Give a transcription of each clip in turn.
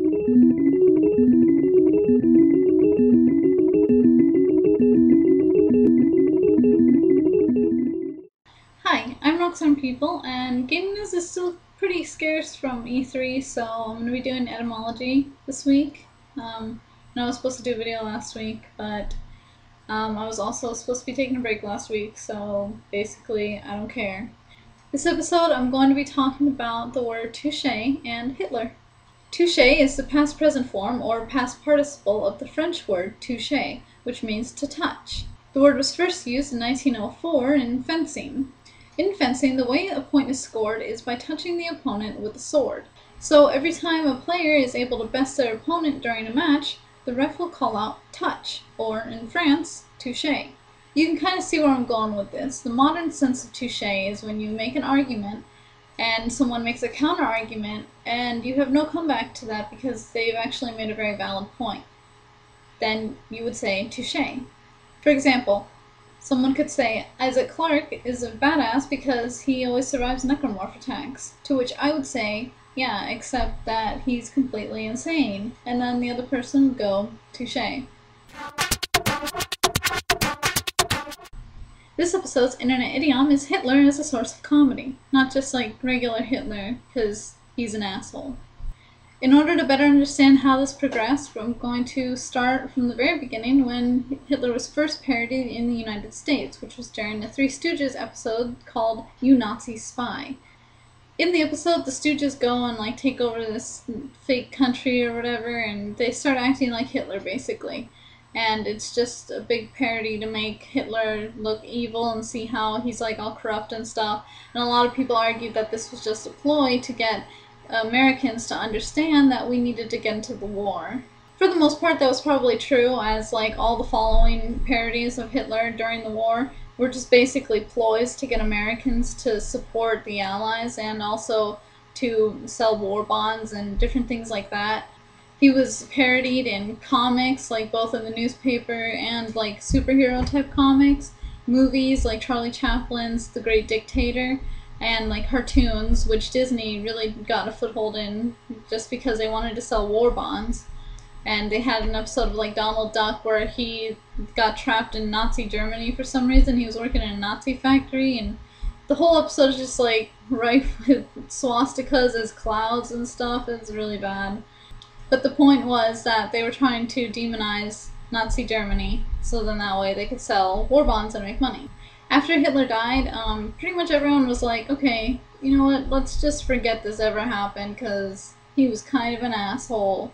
Hi, I'm Roxanne People, and gaming news is still pretty scarce from E3, so I'm going to be doing etymology this week. And I was supposed to do a video last week, but I was also supposed to be taking a break last week, so basically I don't care. This episode I'm going to be talking about the word touché and Hitler. Touché is the past present form or past participle of the French word toucher, which means to touch. The word was first used in 1904 in fencing. In fencing, the way a point is scored is by touching the opponent with a sword. So every time a player is able to best their opponent during a match, the ref will call out touch, or in France, touché. You can kind of see where I'm going with this. The modern sense of touché is when you make an argument and someone makes a counter argument and you have no comeback to that because they've actually made a very valid point. Then you would say touché. For example, someone could say Isaac Clarke is a badass because he always survives necromorph attacks, to which I would say, yeah, except that he's completely insane. And then the other person would go, touché. This episode's internet idiom is Hitler as a source of comedy, not just like regular Hitler, because he's an asshole. In order to better understand how this progressed, I'm going to start from the very beginning when Hitler was first parodied in the United States, which was during a Three Stooges episode called You Nazi Spy. In the episode, the Stooges go and take over this fake country or whatever, and they start acting like Hitler basically. And it's just a big parody to make Hitler look evil and see how he's all corrupt and stuff. And a lot of people argue that this was just a ploy to get Americans to understand that we needed to get into the war. For the most part, that was probably true, as all the following parodies of Hitler during the war were just basically ploys to get Americans to support the Allies and also to sell war bonds and different things like that. He was parodied in comics, both in the newspaper and superhero type comics, movies like Charlie Chaplin's The Great Dictator, and cartoons, which Disney really got a foothold in just because they wanted to sell war bonds. And they had an episode of Donald Duck where he got trapped in Nazi Germany for some reason. He was working in a Nazi factory, and the whole episode is just rife with swastikas as clouds and stuff. It's really bad. But the point was that they were trying to demonize Nazi Germany, so then that way they could sell war bonds and make money. After Hitler died, pretty much everyone was like, okay, you know what, let's just forget this ever happened because he was kind of an asshole.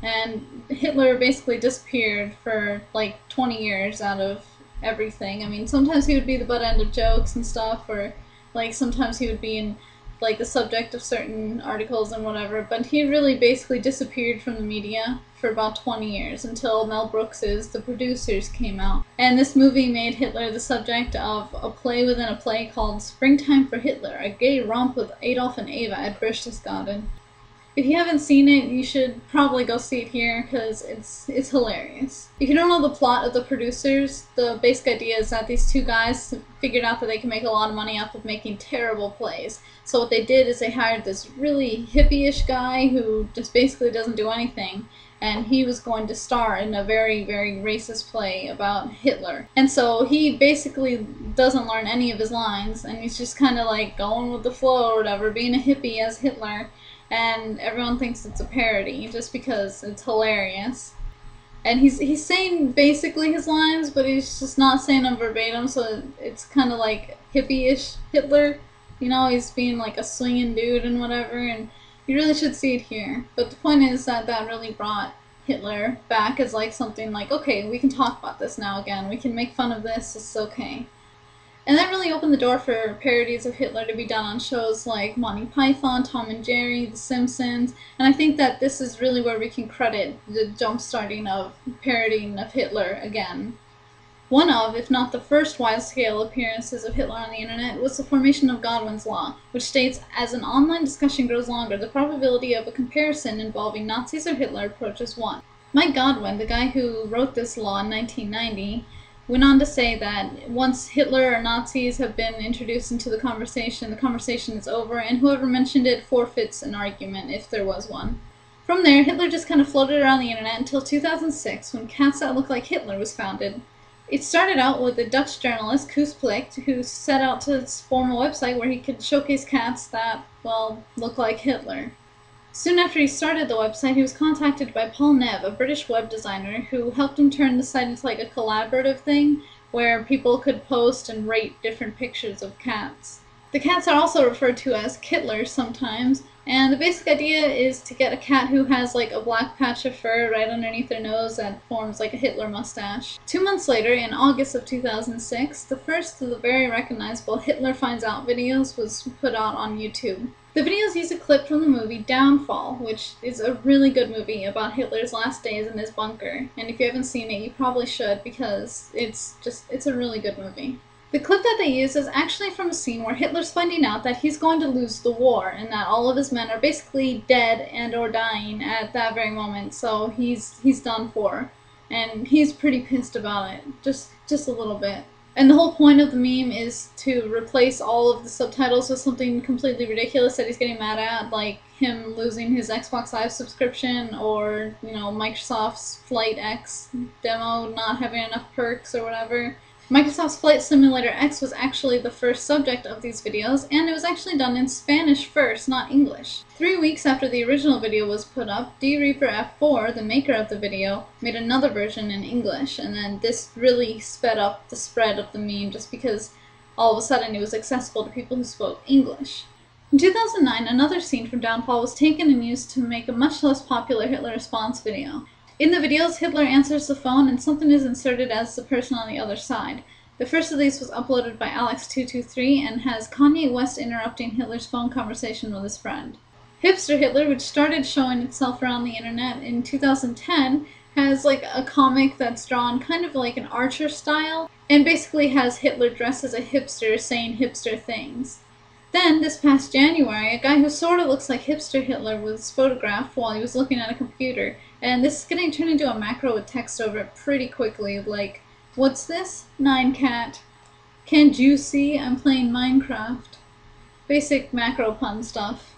And Hitler basically disappeared for 20 years out of everything. I mean, sometimes he would be the butt end of jokes and stuff, or sometimes he would be in the subject of certain articles and whatever, but he really basically disappeared from the media for about 20 years until Mel Brooks's The Producers came out. And this movie made Hitler the subject of a play within a play called Springtime for Hitler, a gay romp with Adolf and Eva at Berchtesgaden. If you haven't seen it, you should probably go see it here because it's hilarious. If you don't know the plot of The Producers, the basic idea is that these two guys figured out that they can make a lot of money off of making terrible plays. So what they did is they hired this really hippie-ish guy who just basically doesn't do anything, and he was going to star in a very, very racist play about Hitler. And so he basically doesn't learn any of his lines, and he's just kind of going with the flow or whatever, being a hippie as Hitler. And everyone thinks it's a parody just because it's hilarious. And he's saying basically his lines, but he's just not saying them verbatim, so it's kind of hippie-ish Hitler. You know, he's being a swinging dude and whatever, and you really should see it here. But the point is that that really brought Hitler back as something okay, we can talk about this now again. We can make fun of this, it's okay. And that really opened the door for parodies of Hitler to be done on shows like Monty Python, Tom and Jerry, The Simpsons, and I think that this is really where we can credit the jump-starting of parodying of Hitler again. One of, if not the first wide-scale appearances of Hitler on the internet was the formation of Godwin's Law, which states, as an online discussion grows longer, the probability of a comparison involving Nazis or Hitler approaches 1. Mike Godwin, the guy who wrote this law in 1990, went on to say that once Hitler or Nazis have been introduced into the conversation is over, and whoever mentioned it forfeits an argument if there was one. From there, Hitler just kind of floated around the internet until 2006 when Cats That Look Like Hitler was founded. It started out with a Dutch journalist, Koos Plicht, who set out to form a website where he could showcase cats that, well, look like Hitler. Soon after he started the website, he was contacted by Paul Neve, a British web designer, who helped him turn the site into like a collaborative thing where people could post and rate different pictures of cats. The cats are also referred to as Kittlers sometimes, and the basic idea is to get a cat who has like a black patch of fur right underneath their nose that forms like a Hitler mustache. 2 months later, in August of 2006, the first of the very recognizable Hitler Finds Out videos was put out on YouTube. The videos use a clip from the movie Downfall, which is a really good movie about Hitler's last days in his bunker, and if you haven't seen it, you probably should because it's a really good movie. The clip that they use is actually from a scene where Hitler's finding out that he's going to lose the war and that all of his men are basically dead and or dying at that very moment, so he's done for. And he's pretty pissed about it, just a little bit. And the whole point of the meme is to replace all of the subtitles with something completely ridiculous that he's getting mad at, like him losing his Xbox Live subscription or, Microsoft's Flight X demo not having enough perks or whatever. Microsoft's Flight Simulator X was actually the first subject of these videos, and it was actually done in Spanish first, not English. 3 weeks after the original video was put up, D-Reaper F4, the maker of the video, made another version in English, and then this really sped up the spread of the meme just because all of a sudden it was accessible to people who spoke English. In 2009, another scene from Downfall was taken and used to make a much less popular Hitler response video. In the videos, Hitler answers the phone and something is inserted as the person on the other side. The first of these was uploaded by Alex223 and has Kanye West interrupting Hitler's phone conversation with his friend. Hipster Hitler, which started showing itself around the internet in 2010, has like a comic that's drawn kind of like an Archer style, and basically has Hitler dressed as a hipster saying hipster things. Then, this past January, a guy who sort of looks like hipster Hitler was photographed while he was looking at a computer, and this is getting turned into a macro with text over it pretty quickly, like, "What's this? 9cat. Can't you see I'm playing Minecraft?" Basic macro pun stuff.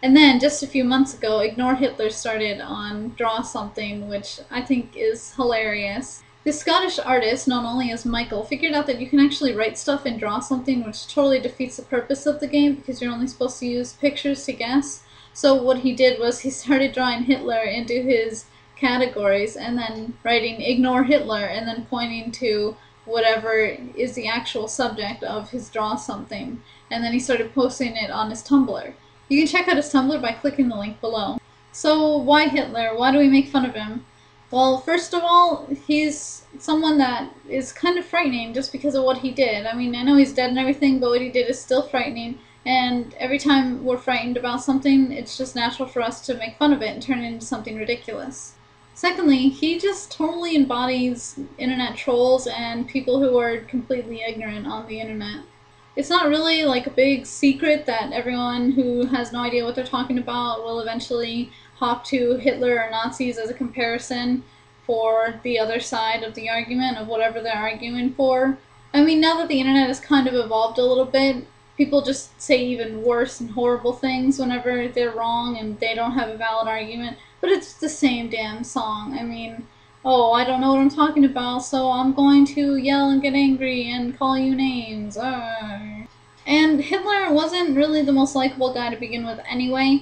And then, just a few months ago, Ignore Hitler started on Draw Something, which I think is hilarious. This Scottish artist, known only as Michael, figured out that you can actually write stuff and draw something, which totally defeats the purpose of the game because you're only supposed to use pictures to guess. So what he did was he started drawing Hitler into his categories and then writing Ignore Hitler and then pointing to whatever is the actual subject of his draw something. And then he started posting it on his Tumblr. You can check out his Tumblr by clicking the link below. So why Hitler? Why do we make fun of him? Well, first of all, he's someone that is kind of frightening just because of what he did. I mean, I know he's dead and everything, but what he did is still frightening. And every time we're frightened about something, it's just natural for us to make fun of it and turn it into something ridiculous. Secondly, he just totally embodies internet trolls and people who are completely ignorant on the internet. It's not really like a big secret that everyone who has no idea what they're talking about will eventually hop to Hitler or Nazis as a comparison for the other side of the argument of whatever they're arguing for. I mean, now that the internet has kind of evolved a little bit, people just say even worse and horrible things whenever they're wrong and they don't have a valid argument. But it's the same damn song. I mean, oh, I don't know what I'm talking about, so I'm going to yell and get angry and call you names. And Hitler wasn't really the most likable guy to begin with anyway.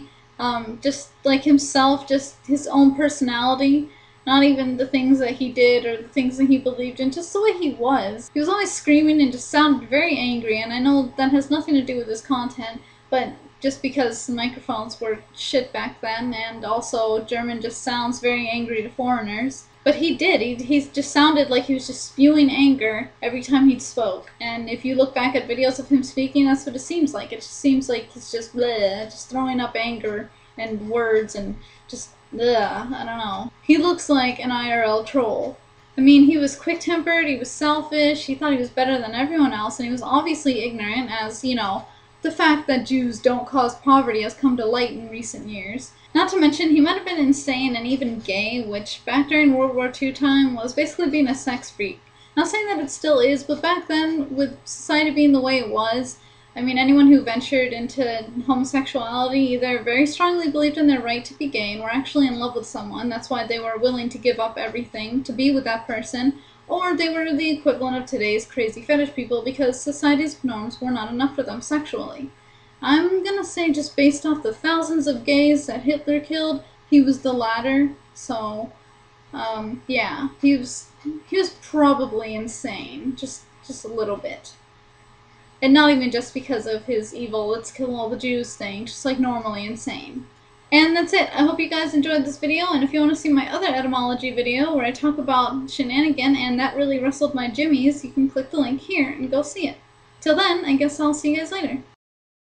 Just like himself, just his own personality, not even the things that he did or the things that he believed in, just the way he was. He was always screaming and just sounded very angry, and I know that has nothing to do with his content, but just because microphones were shit back then, and also German just sounds very angry to foreigners. But he did. He just sounded like he was just spewing anger every time he spoke. And if you look back at videos of him speaking, that's what it seems like. It just seems like he's just bleh, just throwing up anger and words and just bleh, I don't know. He looks like an IRL troll. I mean, he was quick-tempered, he was selfish, he thought he was better than everyone else, and he was obviously ignorant as, the fact that Jews don't cause poverty has come to light in recent years. Not to mention, he might have been insane and even gay, which back during World War II time was basically being a sex freak. Not saying that it still is, but back then, with society being the way it was, I mean, anyone who ventured into homosexuality either very strongly believed in their right to be gay and were actually in love with someone, that's why they were willing to give up everything to be with that person, or they were the equivalent of today's crazy fetish people because society's norms were not enough for them sexually. I'm gonna say, just based off the thousands of gays that Hitler killed, he was the latter, so, yeah, he was probably insane, just a little bit. And not even just because of his evil, let's kill all the Jews thing, just like normally insane. And that's it. I hope you guys enjoyed this video, and if you want to see my other etymology video where I talk about shenanigan and that really rustled my jimmies, you can click the link here and go see it. Till then, I guess I'll see you guys later.